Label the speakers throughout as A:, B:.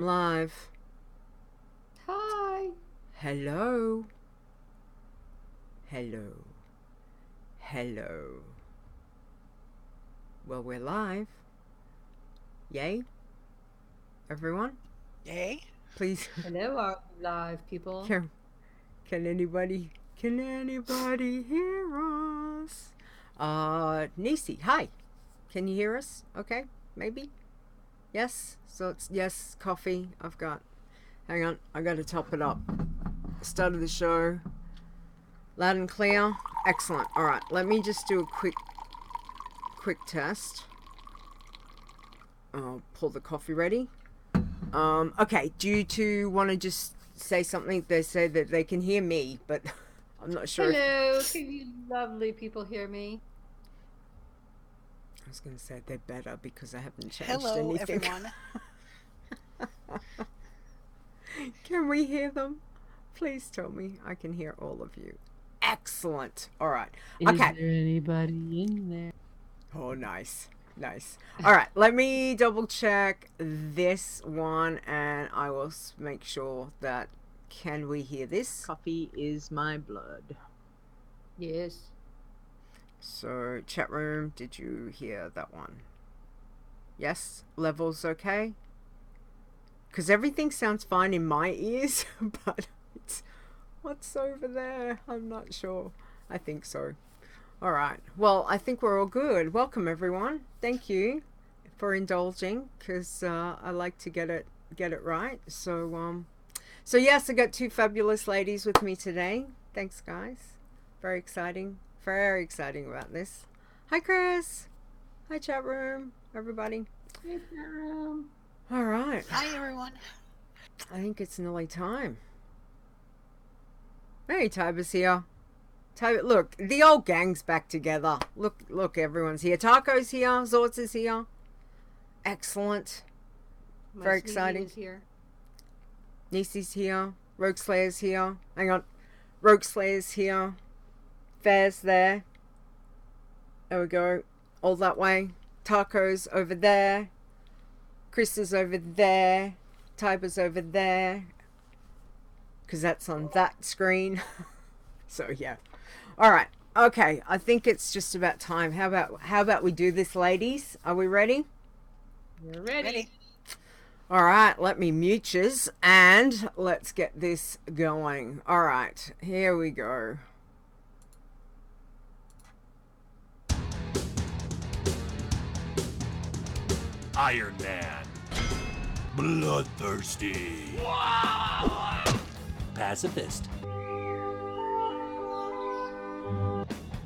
A: Live.
B: Hi.
A: Hello. Hello. Hello. Well, we're live. Yay. Everyone?
C: Yay.
A: Please.
B: Hello, our live people.
A: Can anybody hear us? Nisi, hi. Can you hear us? Okay, maybe? Yes? So it's yes, coffee. Hang on, I gotta top it up. Start of the show. Loud and clear. Excellent. Alright, let me just do a quick test. I'll pull the coffee ready. Okay, do you two want to just say something? They say that they can hear me, but I'm not sure.
B: Hello, can you lovely people hear me?
A: I was going to say they're better because I haven't changed
C: Hello,
A: anything.
C: everyone.
A: Can we hear them? Please tell me I can hear all of you. Excellent. All right. Okay.
B: Is there anybody in there?
A: Oh, nice. All right, let me double check this one and I will make sure that can we hear this?
D: Coffee is my blood.
B: Yes.
A: So, chat room, did you hear that one? Yes? Levels okay? Because everything sounds fine in my ears, but what's over there? I'm not sure. I think so. All right. Well, I think we're all good. Welcome, everyone. Thank you for indulging, because I like to get it right. So yes, I got two fabulous ladies with me today. Thanks, guys. Very exciting. Very exciting about this. Hi, Chris. Hi, chat room. Everybody.
B: Hey, chat room.
A: All right.
C: Hi, everyone.
A: I think it's nearly time. Hey, Tiber's here. Look, the old gang's back together. Look, everyone's here. Taco's here. Zortz is here. Excellent. Very exciting.
B: Is here.
A: Nisi's here. Rogueslayer's here. Hang on. Rogueslayer's here. Ferre's there. There we go. All that way. Taco's over there. Chris is over there. Tiber's over there. Because that's on that screen. So, yeah. All right. Okay. I think it's just about time. How about we do this, ladies? Are we ready?
B: You're ready.
A: All right. Let me mute yous and let's get this going. All right. Here we go.
E: Iron Man. Bloodthirsty. Pacifist.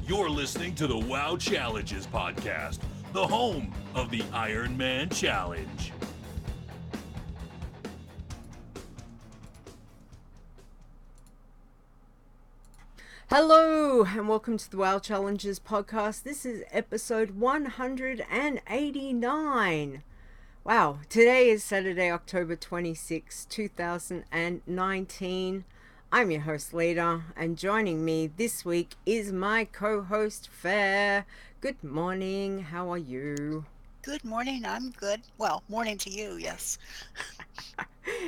E: You're listening to the WoW Challenges podcast, the home of the Iron Man Challenge.
A: Hello and welcome to the WoW Challenges podcast. This is episode 189. Wow, today is Saturday, October 26, 2019. I'm your host, Leeta, and joining me this week is my co-host, Ferre. Good morning, how are you?
C: Good morning, I'm good. Well, morning to you, yes.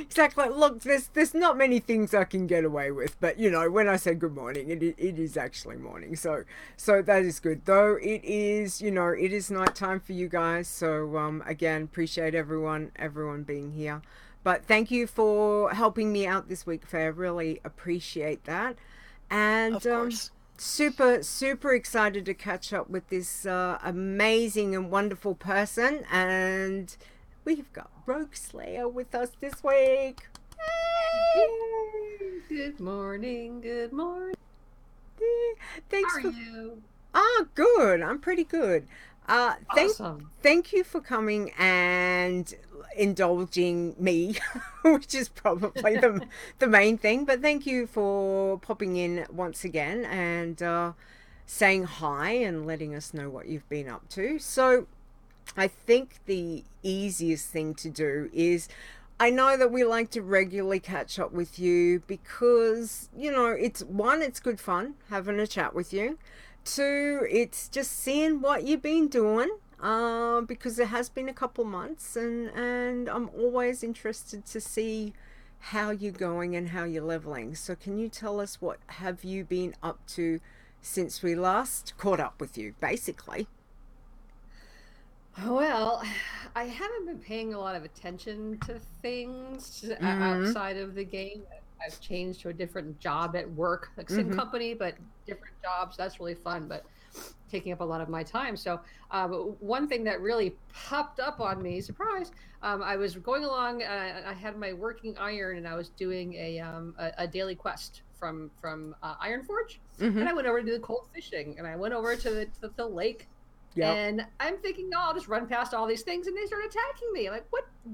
A: Exactly. Look, there's not many things I can get away with, but you know, when I say good morning, it is actually morning. So that is good. Though it is, you know, it is night time for you guys. So again, appreciate everyone being here. But thank you for helping me out this week, Ferre. Really appreciate that. And
C: Of course.
A: super excited to catch up with this amazing and wonderful person. And we've got Rogueslayer with us this week.
B: Yay. Good morning. Good morning.
A: Thanks
B: How are you?
A: Good. I'm pretty good.
B: Awesome.
A: Thank you for coming and indulging me, which is probably the main thing. But thank you for popping in once again and saying hi and letting us know what you've been up to. So I think the easiest thing to do is, I know that we like to regularly catch up with you because, you know, it's good fun having a chat with you. Two, it's just seeing what you've been doing. because it has been a couple months, and I'm always interested to see how you're going and how you're leveling. So can you tell us what have you been up to since we last caught up with you, basically?
B: Well, I haven't been paying a lot of attention to things outside of the game. I've changed to a different job at work, like same company, but different jobs. That's really fun, but taking up a lot of my time. So one thing that really popped up on me, surprise, I was going along, I had my working iron, and I was doing a daily quest from Ironforge, and I went over to do the cold fishing, and I went over to the lake. Yep. And I'm thinking, oh, I'll just run past all these things, and they start attacking me. I'm like,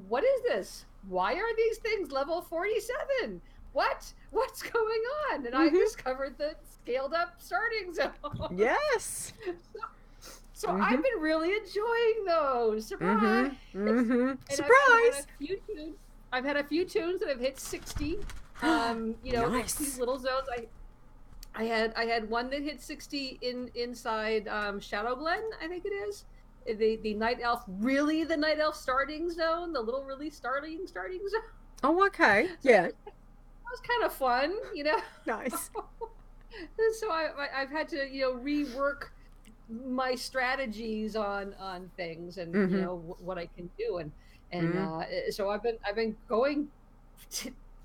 B: what is this? Why are these things level 47? What's going on? And I discovered the scaled up starting zone.
A: Yes.
B: So I've been really enjoying those. Surprise.
A: Surprise.
B: I've had a few tunes that have hit 60.
A: Nice.
B: These little zones. I had one that hit 60 inside Shadow Glen, I think it is. The Night Elf, really the Night Elf starting zone, the little really starting zone.
A: Oh, okay. Yeah.
B: That was kind of fun,
A: Nice.
B: So I've had to, rework my strategies on things and what I can do, and so I've been going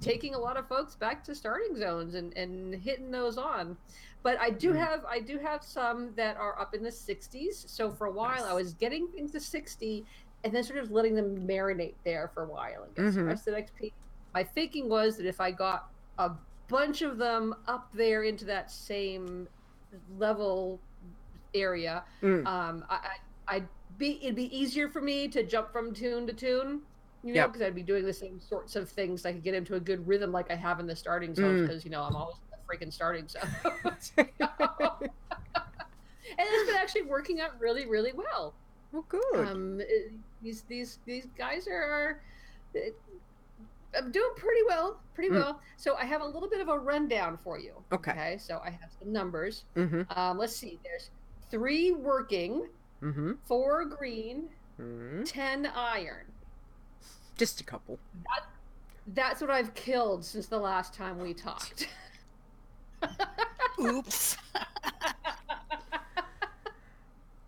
B: taking a lot of folks back to starting zones and hitting those on. But I do have some that are up in the 60s. So for a while I was getting things to 60 and then sort of letting them marinate there for a while and get some rest of XP. My thinking was that if I got a bunch of them up there into that same level area, it'd be easier for me to jump from tune to tune. Because I'd be doing the same sorts of things. I could get into a good rhythm like I have in the starting zones because, I'm always in the freaking starting zone. And it's been actually working out really, really well.
A: Well, good.
B: These guys are doing pretty well. So I have a little bit of a rundown for you. Okay. So I have some numbers. Let's see. There's 3 working, 4 green, 10 iron.
A: Just a couple.
B: That's what I've killed since the last time we talked.
C: Oops.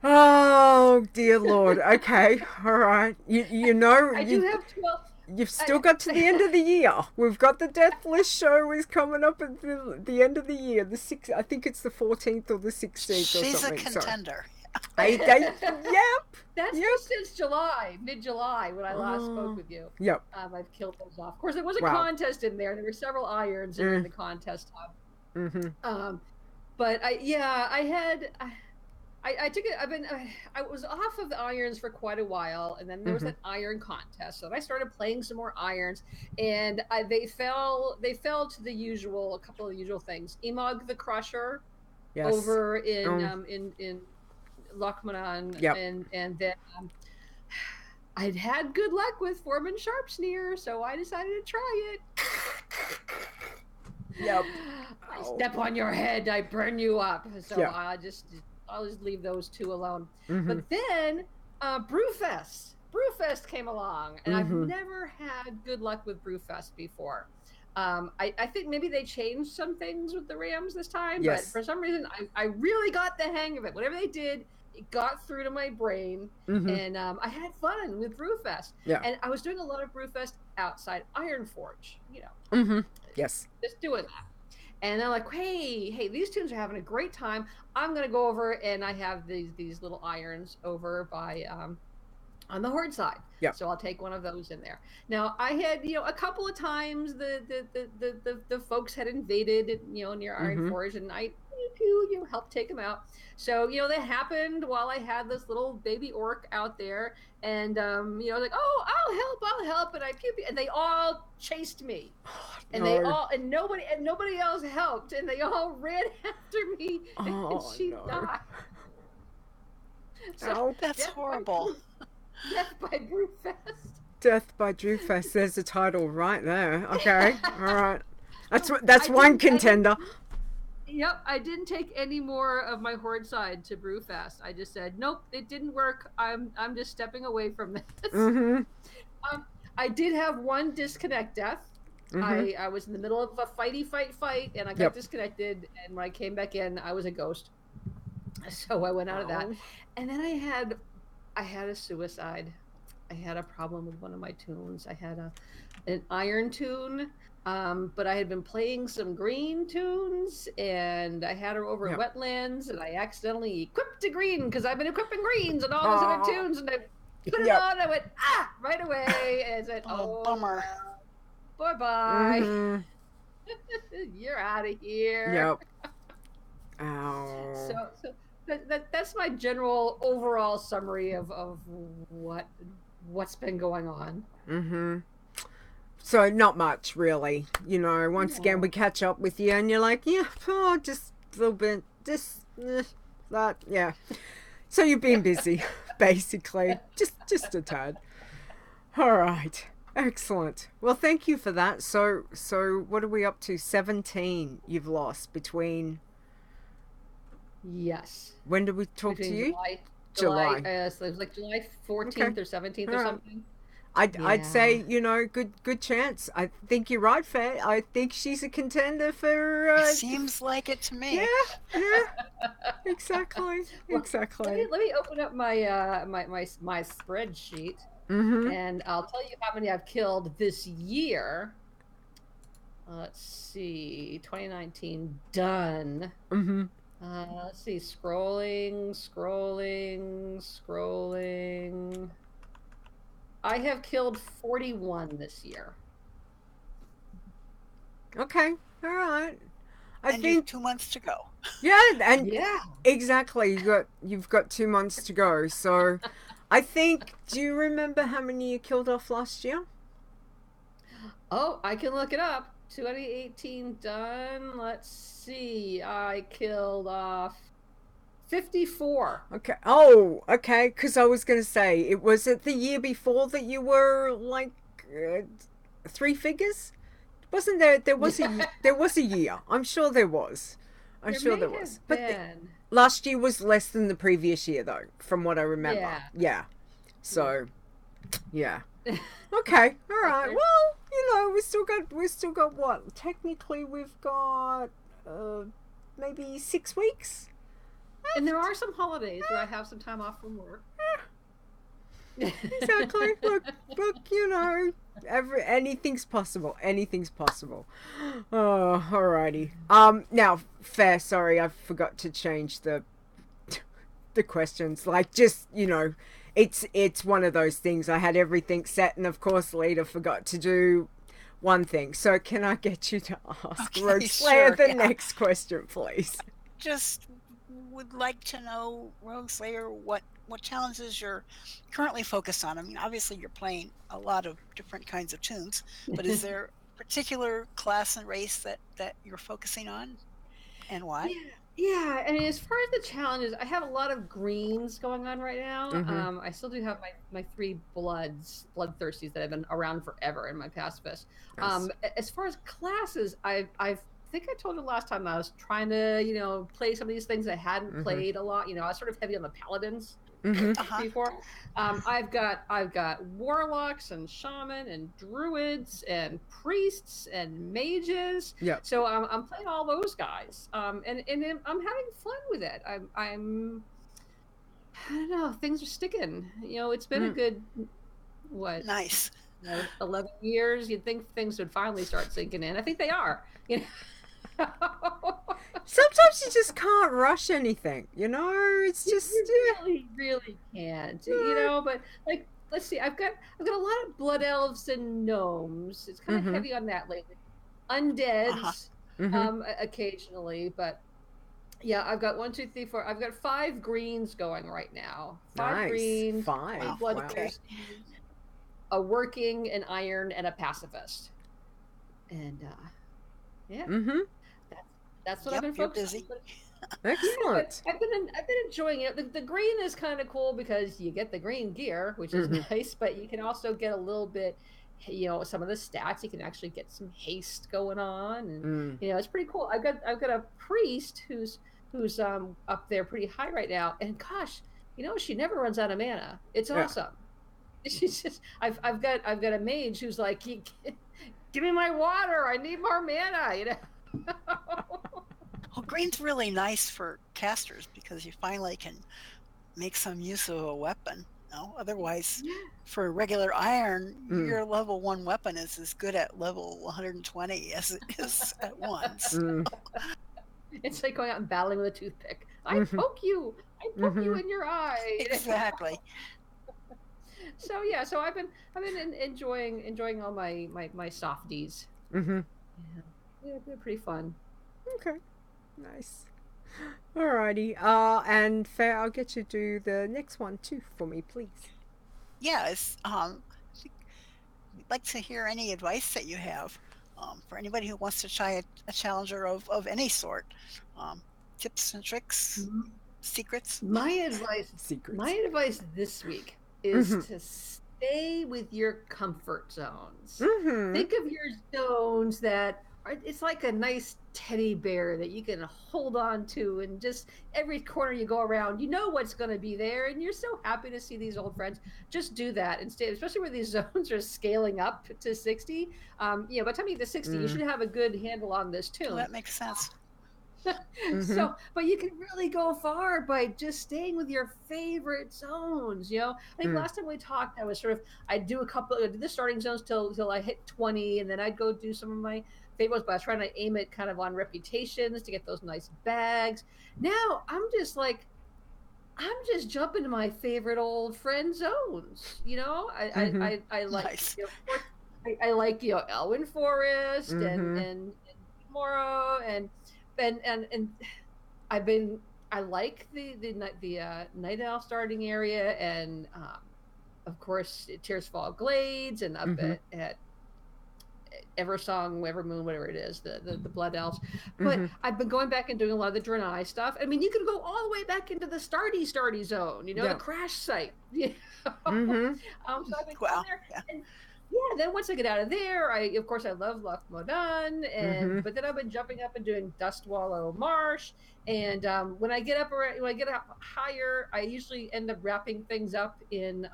A: Oh, dear Lord. Okay. All right.
B: I do have 12.
A: You've still got to the end of the year. We've got the Deathless show is coming up at the end of the year. I think it's the 14th or the 16th or
C: She's
A: something.
C: a contender.
A: Yep.
B: That's since July, mid-July, when I last spoke with you.
A: Yep.
B: I've killed those off. Of course, there was a contest in there. There were several irons in the contest hub. But I was off of the irons for quite a while, and then there was an iron contest. So I started playing some more irons, and they fell to a couple of the usual things. Emog the Crusher, over in Lochmanon, and then I'd had good luck with Foreman Sharpsneer, so I decided to try it.
A: Yep.
B: I step on your head, I burn you up. So I'll just leave those 2 alone. But then Brewfest came along, and I've never had good luck with Brewfest before. I think maybe they changed some things with the Rams this time, but for some reason I really got the hang of it. Whatever they did, it got through to my brain, and I had fun with Brewfest. And I was doing a lot of Brewfest outside Ironforge,
A: Yes.
B: just doing that. And I'm like, hey, these tunes are having a great time. I'm gonna go over, and I have these little irons over by on the Horde side. So I'll take one of those in there. Now I had, a couple of times the folks had invaded, near Ironforge, and I helped take them out. So, that happened while I had this little baby orc out there, and like, oh, I'll help, and I pew, and they all chased me, and nobody else helped, and they all ran after me, and she died.
C: So that's horrible.
B: Death by Brewfest.
A: Death by Brewfest. There's the title right there. Okay. All right. That's one contender.
B: Yep, I didn't take any more of my horde side to Brewfest. I just said, nope, it didn't work. I'm just stepping away from this.
A: Mm-hmm.
B: I did have one disconnect death.
A: Mm-hmm.
B: I was in the middle of a fight, and I got
A: Yep.
B: disconnected. And when I came back in, I was a ghost. So I went out of that.
A: Oh.
B: And then I had a suicide. I had a problem with one of my tunes. I had an iron tune, but I had been playing some green tunes, and I had her over
A: Yep.
B: at Wetlands, and I accidentally equipped a green because I've been equipping greens and all those other tunes, and I put it
A: Yep.
B: on. And I went right away, and I said,
C: Oh, bummer.
B: Bye bye.
A: Mm-hmm.
B: You're out of here.
A: Yep. Ow.
B: So that's my general overall summary of what's been going on.
A: Mm-hmm. So not much, really. You know, once again, we catch up with you, and you're like, yeah, oh, just a little bit, just that, yeah. So you've been busy, basically, just a tad. All right, excellent. Well, thank you for that. So what are we up to? 17 you've lost between.
B: Yes.
A: When did we talk to you?
B: July.
A: July.
B: So it was like July 14th
A: Okay.
B: or 17th or
A: Alright.
B: something.
A: I'd say, you know, good chance. I think you're right, Ferre. I think she's a contender for.
C: Seems like it to me.
A: Yeah, exactly, exactly.
B: Let me open up my my spreadsheet,
A: Mm-hmm.
B: and I'll tell you how many I've killed this year. Let's see, 2019 done.
A: Mm-hmm.
B: Let's see, scrolling. I have killed 41 this year.
A: Okay, all right. I
C: And
A: think
C: you've 2 months to go.
A: yeah, and
B: Yeah.
A: exactly. You've got 2 months to go. So, I think. Do you remember how many you killed off last year?
B: Oh, I can look it up. 2018 done. Let's see. I killed off 54.
A: Okay. Oh, okay. Because I was going to say, was it the year before that you were like 3 figures? Wasn't there? There was a year. I'm sure there was. I'm sure there was. But last year was less than the previous year, though, from what I remember. Yeah. So, yeah. Okay. All right. Well, you know, we still got what? Technically, we've got maybe 6 weeks.
B: And there are some holidays where I have some time off from work.
A: Exactly. Look, you know, anything's possible. Anything's possible. Oh, alrighty. Now, Ferre, sorry, I forgot to change the questions. Like, just, you know, it's one of those things. I had everything set, and of course, Leeta forgot to do one thing. So, can I get you to ask Rogueslayer the next question, please?
C: Just would like to know, Rogueslayer, what challenges you're currently focused on. I mean, obviously you're playing a lot of different kinds of tunes, but is there a particular class and race that you're focusing on, and why?
B: Yeah. I mean, as far as the challenges, I have a lot of greens going on right now.
A: Mm-hmm.
B: I still do have my 3 bloodthirsties that have been around forever in my pacifist.
A: Nice.
B: As far as classes, I think I told you last time I was trying to, you know, play some of these things I hadn't played a lot. You know, I was sort of heavy on the paladins before. I've got warlocks and shaman and druids and priests and mages.
A: Yeah.
B: So I'm playing all those guys. And I'm having fun with it. I don't know, things are sticking. You know, it's been a good
C: Nice.
B: 11 years. You'd think things would finally start sinking in. I think they are. You know.
A: Sometimes you just can't rush anything, you know. It's just
B: you really can't, you know. But like, let's see, I've got a lot of blood elves and gnomes. It's kind of heavy on that lately. Undeads, occasionally, but yeah, I've got 1, 2, 3, 4. I've got 5 greens going right now. 5 greens,
A: 5
B: bloodthirsties, a working, an iron, and a pacifist. And yeah. That's what I've been focusing on.
A: Excellent.
B: Yeah, I've been enjoying it. The green is kind of cool because you get the green gear, which is nice, but you can also get a little bit some of the stats. You can actually get some haste going on, and it's pretty cool. I've got a priest who's up there pretty high right now, and gosh, she never runs out of mana. It's awesome. She's just I've got a mage who's like, give me my water, I need more mana.
C: Well, green's really nice for casters because you finally can make some use of a weapon. Otherwise, for regular iron, your level 1 weapon is as good at level 120 as it is at 1. So.
B: It's like going out and battling with a toothpick. I poke you in your eye.
C: Exactly.
B: So I've been enjoying all my softies.
A: Mm-hmm.
B: Yeah, they're pretty fun.
A: Okay, nice. Alrighty, and Ferre, I'll get you to do the next one too for me, please.
C: Yes, I'd like to hear any advice that you have for anybody who wants to try a challenger of any sort. Tips and tricks, secrets.
B: My advice this week is to stay with your comfort zones. Think of your zones that it's like a nice teddy bear that you can hold on to, and just every corner you go around, what's going to be there, and you're so happy to see these old friends. Just do that and stay, especially where these zones are scaling up to 60. By the time you get to 60, you should have a good handle on this too.
C: Well, that makes sense.
B: So, but you can really go far by just staying with your favorite zones. I think last time we talked, I was I'd do the starting zones till I hit 20, and then I'd go do some of my favorites, but I was trying to aim it kind of on reputations to get those nice bags. Now I'm just jumping to my favorite old friend zones. I like
C: nice.
B: I like Elwyn Forest and Morrow and I like the Night Owl starting area, and of course Tears Fall Glades, and up at Eversong, Evermoon, whatever it is, the Blood Elves. But I've been going back and doing a lot of the Draenei stuff. I mean, you can go all the way back into the starty zone, the crash site. So I've been going there. Yeah. And then once I get out of there, I love Loch Modan, and but then I've been jumping up and doing Dustwallow Marsh, and when I get up higher, I usually end up wrapping things up in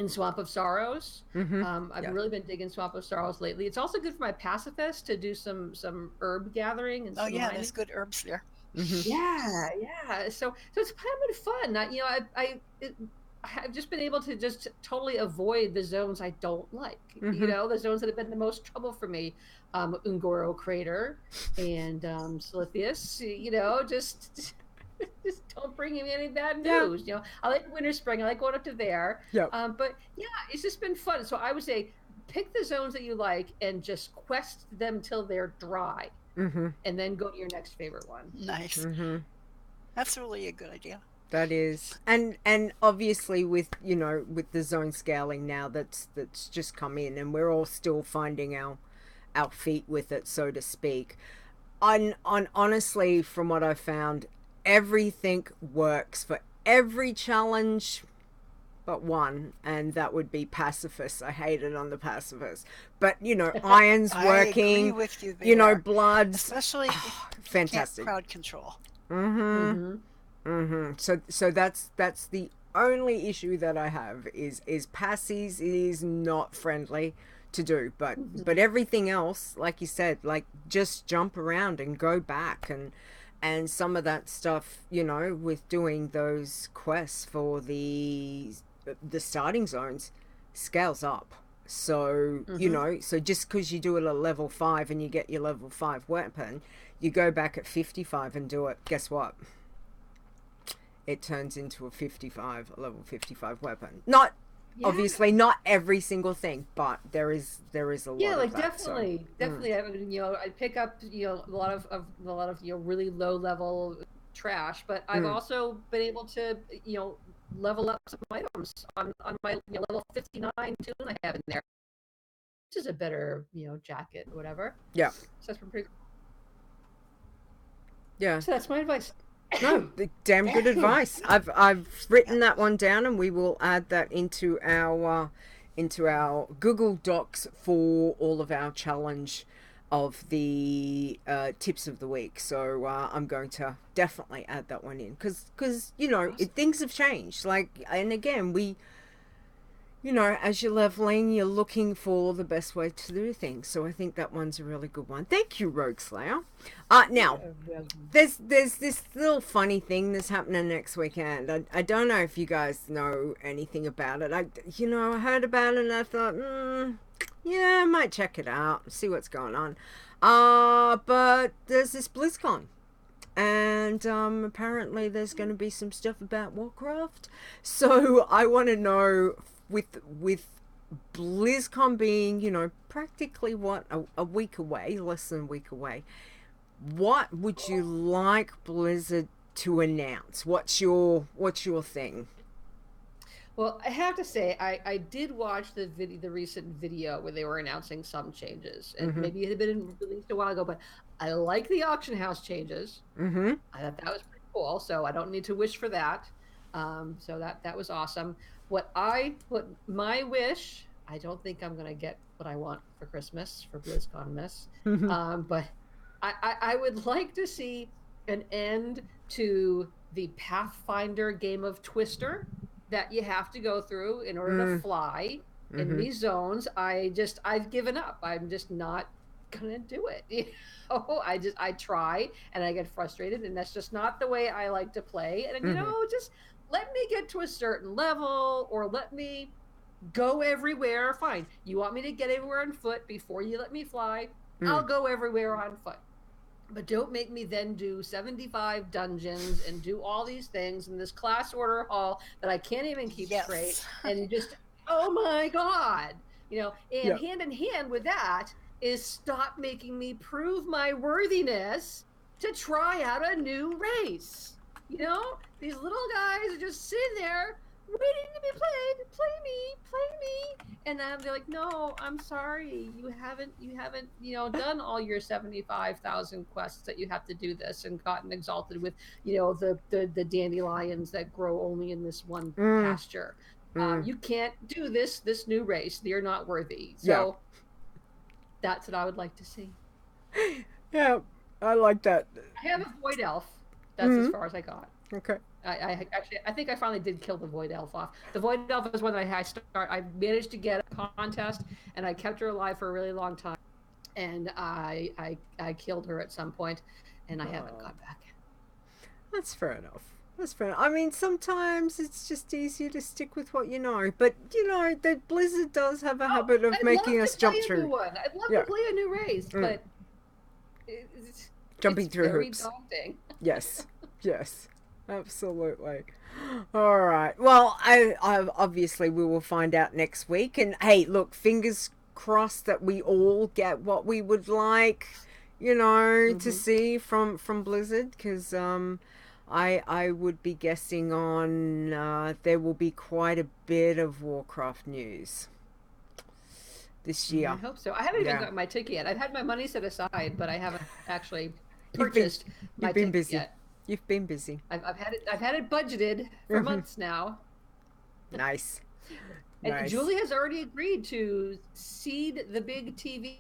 B: Swamp of Sorrows. I've really been digging Swamp of Sorrows lately. It's also good for my pacifist to do some herb gathering and mining.
C: There's good herbs there.
B: Yeah. So it's kind of been fun. I've just been able to just totally avoid the zones I don't like. The zones that have been the most trouble for me. Ungoro Crater and Silithius, just don't bring me any bad news. I like Winter Spring. I like going up to there. But it's just been fun. So I would say pick the zones that you like and just quest them till they're dry, and then go to your next favorite one.
C: Nice. That's really a good idea.
A: That is, and obviously with the zone scaling now that's just come in, and we're all still finding our feet with it, so to speak. Honestly, from what I found, everything works for every challenge but one, and that would be pacifist. I hate it on the pacifist, but iron's working. I agree with you there. Bloods,
C: especially
A: fantastic.
C: Crowd control.
A: So that's the only issue that I have is passies is not friendly to do, but everything else, like you said, like just jump around and go back, and some of that stuff, with doing those quests for the starting zones scales up. So so just because you do it at level 5 and you get your level 5 weapon, you go back at 55 and do it, guess what? It turns into a level 55 weapon. Obviously not every single thing, but there is a lot of that.
B: Definitely. I pick up a lot of really low level trash, but I've also been able to level up some items on my level 59 tune I have in there. This is a better jacket or whatever.
A: Yeah.
B: So that's been pretty cool.
A: Yeah.
B: So that's my advice.
A: No, damn good advice. I've written that one down, and we will add that into our into our Google Docs for all of our challenge of the tips of the week. So I'm going to definitely add that one in because you know, things have changed. Like, and again, you know, as you're leveling, you're looking for the best way to do things. So I think that one's a really good one. Thank you, Rogueslayer. Now, there's this little funny thing that's happening next weekend. I don't know if you guys know anything about it. I heard about it and I thought, yeah, I might check it out, see what's going on. But there's this BlizzCon. And apparently there's going to be some stuff about Warcraft. So I want to know, with BlizzCon being, you know, practically a week away, less than a week away, what would you like Blizzard to announce? What's your thing?
B: Well, I have to say, I did watch the recent video where they were announcing some changes, and maybe it had been released a while ago, but I like the auction house changes. I thought that was pretty cool, so I don't need to wish for that. So that was awesome. What my wish, I don't think I'm gonna get what I want for Christmas for BlizzCon Miss, but I would like to see an end to the Pathfinder game of Twister that you have to go through in order to fly in these zones. I've given up. I'm just not gonna do it. You know, I try and I get frustrated, and that's just not the way I like to play. And you know, just let me get to a certain level, or let me go everywhere. Fine. You want me to get everywhere on foot before you let me fly? I'll go everywhere on foot. But don't make me then do 75 dungeons and do all these things in this class order hall that I can't even keep straight. And just, oh my God. You know, and hand in hand with that is stop making me prove my worthiness to try out a new race. You know, these little guys are just sitting there waiting to be played. Play me. And they're like, no, I'm sorry. You haven't, you know, done all your 75,000 quests that you have to do this and gotten exalted with, you know, the dandelions that grow only in this one pasture. You can't do this new race. You're not worthy. So that's what I would like to see.
A: Yeah, I like that.
B: I have a void elf. That's as far as I got.
A: Okay.
B: I think I finally did kill the void elf off. The void elf is one that I managed to get a contest, and I kept her alive for a really long time, and I killed her at some point, and I haven't gone back.
A: That's fair enough. I mean, sometimes it's just easier to stick with what you know, but you know that Blizzard does have a habit of making us jump through.
B: I'd love to play a new race, but
A: jumping through
B: very
A: hoops.
B: Daunting.
A: Yes. Absolutely. All right. Well, I obviously we will find out next week. And hey, look, fingers crossed that we all get what we would like, you know, to see from Blizzard, because I would be guessing on there will be quite a bit of Warcraft news this year.
B: I hope so. I haven't even got my ticket yet. I've had my money set aside, but I haven't actually purchased my ticket yet.
A: You've been busy.
B: I've had it budgeted for months now.
A: Nice.
B: And Julie has already agreed to seed the big TV,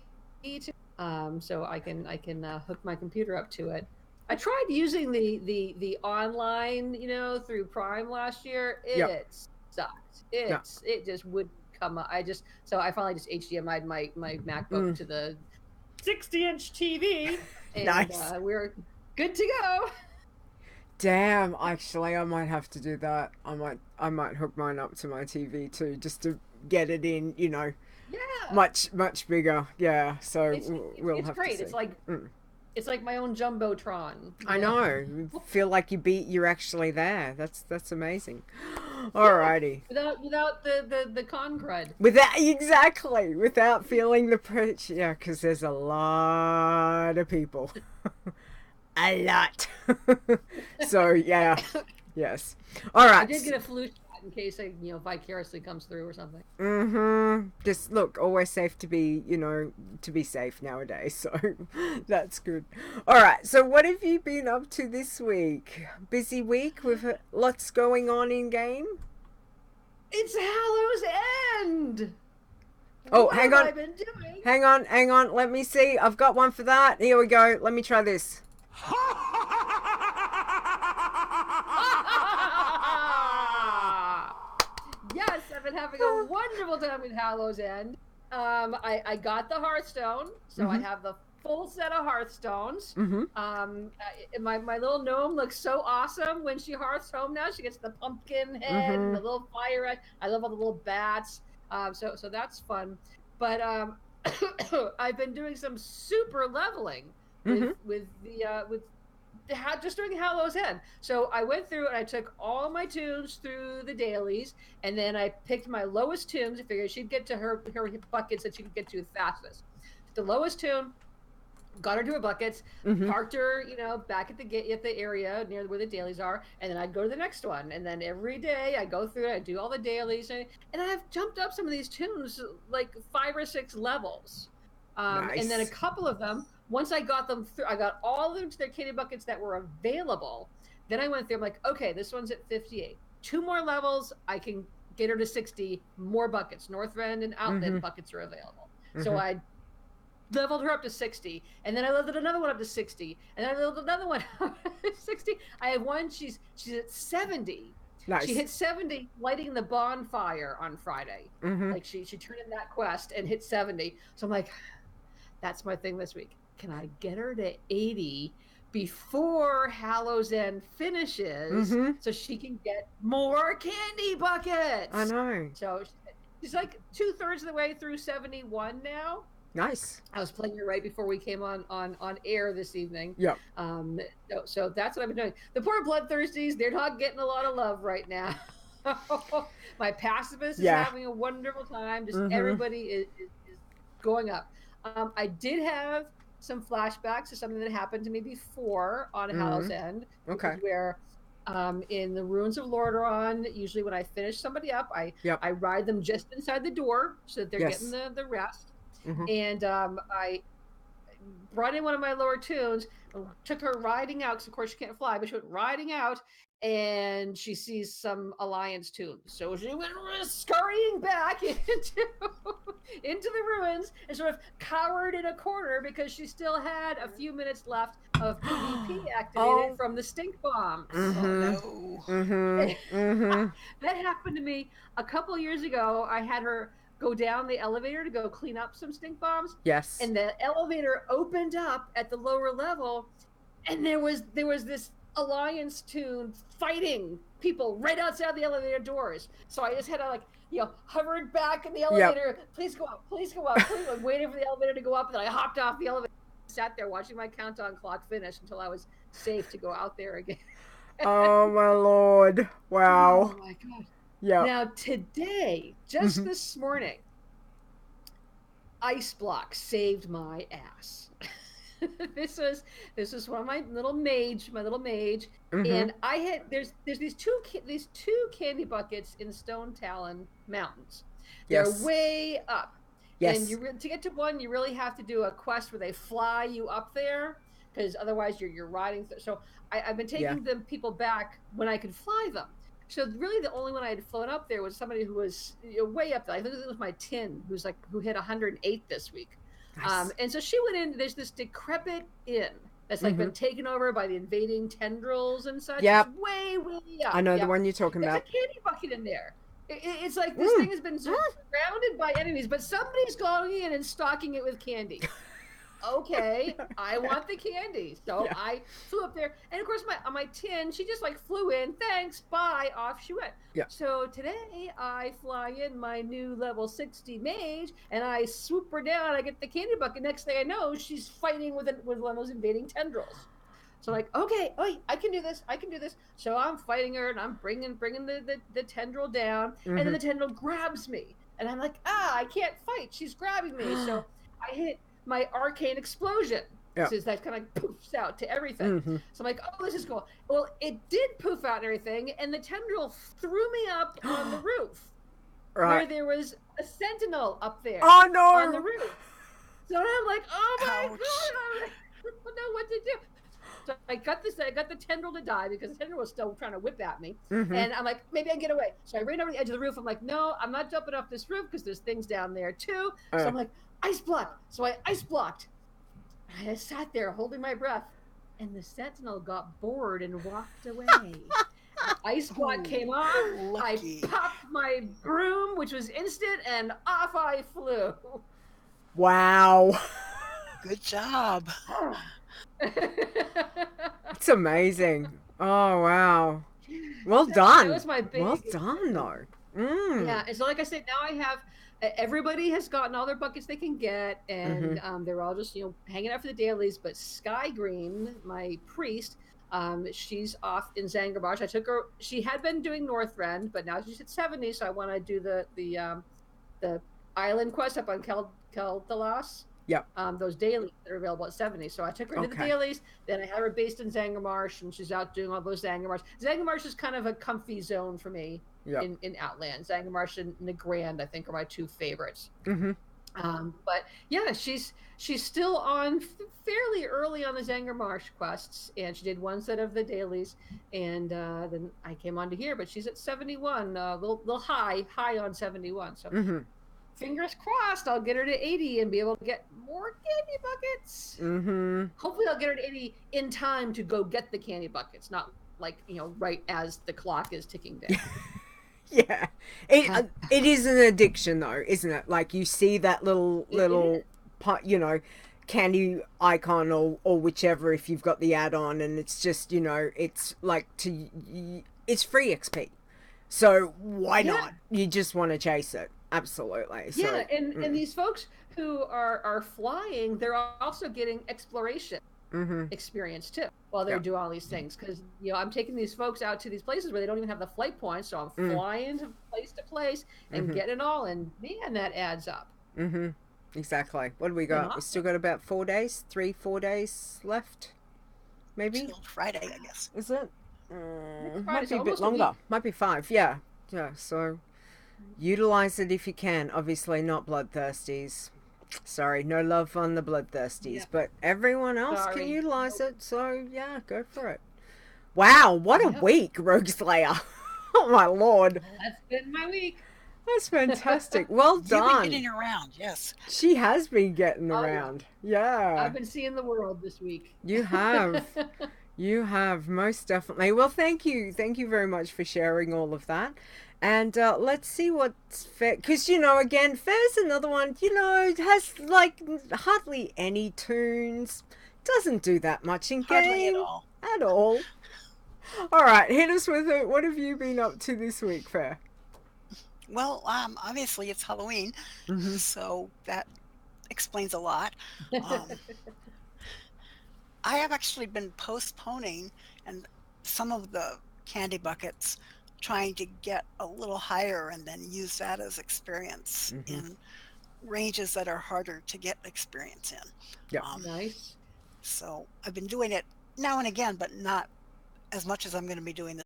B: so I can hook my computer up to it. I tried using the online, you know, through Prime last year. It sucked. It just wouldn't come up. So I finally just HDMI'd my MacBook to the 60-inch TV, and we're good to go.
A: Damn, actually, I might have to do that. I might hook mine up to my TV too, just to get it in, you know, much bigger. Yeah, so we'll have
B: great.
A: to see.
B: It's like my own jumbotron.
A: I know. You feel like you're actually there. That's amazing. Alrighty.
B: Without the con crud.
A: Without feeling the pressure. Yeah, because there's a lot of people. A lot. So yeah. Yes. All right.
B: I did get a flu shot in case I, you know, vicariously comes through or something.
A: Just look, always safe to be, you know, to be safe nowadays. So that's good. All right. So what have you been up to this week? Busy week with lots going on in game?
B: It's Hallow's End.
A: Oh,
B: what
A: hang
B: have
A: on.
B: I been doing?
A: Hang on. Let me see. I've got one for that. Here we go. Let me try this.
B: Yes, I've been having a wonderful time with Hallow's End. I got the Hearthstone, so I have the full set of Hearthstones. My little gnome looks so awesome when she hearths home now. She gets the pumpkin head and the little fire head. I love all the little bats. So that's fun. But I've been doing some super leveling with just doing Hallow's End. So I went through and I took all my tunes through the dailies, and then I picked my lowest tunes. I figured she'd get to her buckets that she could get to the fastest. The lowest tune, got her to her buckets, parked her, back at the area near where the dailies are, and then I'd go to the next one. And then every day I go through it, I do all the dailies, and I've jumped up some of these tunes like 5 or 6 levels.
A: Nice.
B: And then a couple of them, once I got them through, I got all of them to their candy buckets that were available. Then I went through, I'm like, okay, this one's at 58. 2 more levels, I can get her to 60, more buckets. Northrend and Outland buckets are available. So I leveled her up to 60, and then I leveled another one up to 60, and then I leveled another one up to 60. I have one, she's at 70.
A: Nice.
B: She hit 70 lighting the bonfire on Friday. Like she turned in that quest and hit 70. So I'm like, that's my thing this week. Can I get her to 80 before Hallow's End finishes so she can get more candy buckets?
A: I know.
B: So she's like 2/3 of the way through 71 now.
A: Nice.
B: I was playing her right before we came on air this evening.
A: Yep.
B: So that's what I've been doing. The poor bloodthirsties, they're not getting a lot of love right now. My pacifist is having a wonderful time. Just everybody is going up. I did have some flashbacks to something that happened to me before on Hallow's End.
A: Okay.
B: Where in the Ruins of Lordaeron, usually when I finish somebody up, I ride them just inside the door so that they're getting the rest. And I brought in one of my lower tunes, took her riding out, because of course she can't fly, but she went riding out, and she sees some Alliance tunes. So she went scurrying back into the ruins and sort of cowered in a corner because she still had a few minutes left of PvP activated from the stink bombs. Oh no. That happened to me a couple years ago. I had her go down the elevator to go clean up some stink bombs.
A: Yes.
B: And the elevator opened up at the lower level, and there was this Alliance tune fighting people right outside the elevator doors. So I just had to hovered back in the elevator. Please go up, please go up. I'm waiting for the elevator to go up, and then I hopped off the elevator. Sat there watching my countdown clock finish until I was safe to go out there again.
A: Oh my Lord. Wow.
B: Oh my God.
A: Yeah.
B: Now today, just this morning, Iceblock saved my ass. This was one of my little mage, and I had there's these two candy buckets in Stone Talon Mountains. They're way up.
A: Yes.
B: And to get to one, you really have to do a quest where they fly you up there, because otherwise you're riding. So I've been taking them people back when I could fly them. So really, the only one I had flown up there was somebody who was way up there. I think it was my tin, who hit 108 this week. Nice. And so she went in. There's this decrepit inn that's been taken over by the invading tendrils and such.
A: Yep.
B: It's way up.
A: I know the one you're talking about.
B: There's a candy bucket in there. It's like this thing has been surrounded by enemies, but somebody's going in and stocking it with candy. Okay, I want the candy. So I flew up there, and of course my tin, she just flew in, thanks, bye, off she went. So today I fly in my new level 60 mage, and I swoop her down, I get the candy bucket. Next thing I know, she's fighting with one of those invading tendrils. So okay, I can do this. So I'm fighting her, and I'm bringing the tendril down, and then the tendril grabs me, and I'm like, I can't fight. She's grabbing me. So I hit my arcane explosion. So that kind of poofs out to everything. So I'm like, this is cool. Well, it did poof out and everything, and the tendril threw me up on the roof, where there was a sentinel up there.
A: Oh no!
B: On the roof. So I'm like, oh my God, I don't know what to do. So I got the tendril to die because the tendril was still trying to whip at me.
A: Mm-hmm.
B: And I'm like, maybe I can get away. So I ran over the edge of the roof. I'm like, no, I'm not jumping off this roof because there's things down there too. So I'm like, ice block. So I ice blocked. I sat there holding my breath, and the sentinel got bored and walked away. Ice block came on.
C: Lucky.
B: I popped my broom, which was instant, and off I flew.
A: Wow.
C: Good job.
A: It's amazing. Oh, wow. Well done.
B: That was my big.
A: Well done, though. Mm.
B: Yeah, and so like I said, now I have. Everybody has gotten all their buckets they can get, and they're all just hanging out for the dailies. But Sky Green, my priest, she's off in Zangarmarsh. I took her. She had been doing Northrend, but now she's at 70. So I want to do the island quest up on Keldalos.
A: Yep.
B: Those dailies that are available at 70. So I took her into the dailies. Then I had her based in Zangarmarsh, and she's out doing all those Zangarmarsh. Zangarmarsh is kind of a comfy zone for me. Yep. In Outland. Zangarmarsh and Nagrand, I think, are my two favorites.
A: Mm-hmm.
B: But yeah, she's still on fairly early on the Zangarmarsh quests, and she did one set of the dailies, and then I came on to here, but she's at 71, little high on 71. So fingers crossed, I'll get her to 80 and be able to get more candy buckets. Hopefully, I'll get her to 80 in time to go get the candy buckets, not like right as the clock is ticking down.
A: Yeah, it is an addiction though, isn't it? Like you see that little candy icon or whichever if you've got the add-on, and it's just it's like it's free XP, so why not? You just want to chase it, absolutely. So,
B: yeah, and these folks who are flying, they're also getting exploration. Experience too while they do all these things, because I'm taking these folks out to these places where they don't even have the flight points, so I'm flying to place and getting it all, and man, that adds up.
A: Exactly. What do we got? We still got about 4 days, 4 days left, maybe
C: till Friday, I guess.
A: Is it? Might be a
B: almost
A: bit longer. Might be 5. Yeah. So utilize it if you can. Obviously not bloodthirsties. Sorry, no love on the bloodthirsties, but everyone else can utilize it, so yeah, go for it. Wow, what a week, Rogueslayer. Oh my lord.
B: That's been my week.
A: That's fantastic. Well done.
C: You've been getting around, yes.
A: She has been getting around. Yeah.
B: I've been seeing the world this week.
A: You have. You have, most definitely. Well, thank you. Thank you very much for sharing all of that. And let's see what's Ferre, because again, Ferre's another one, has like hardly any tunes, doesn't do that much in game at all. All right, hit us with it. What have you been up to this week, Ferre?
C: Well, obviously it's Halloween, so that explains a lot. I have actually been postponing and some of the candy buckets, trying to get a little higher and then use that as experience in ranges that are harder to get experience in.
A: Yeah.
B: Nice.
C: So I've been doing it now and again, but not as much as I'm going to be doing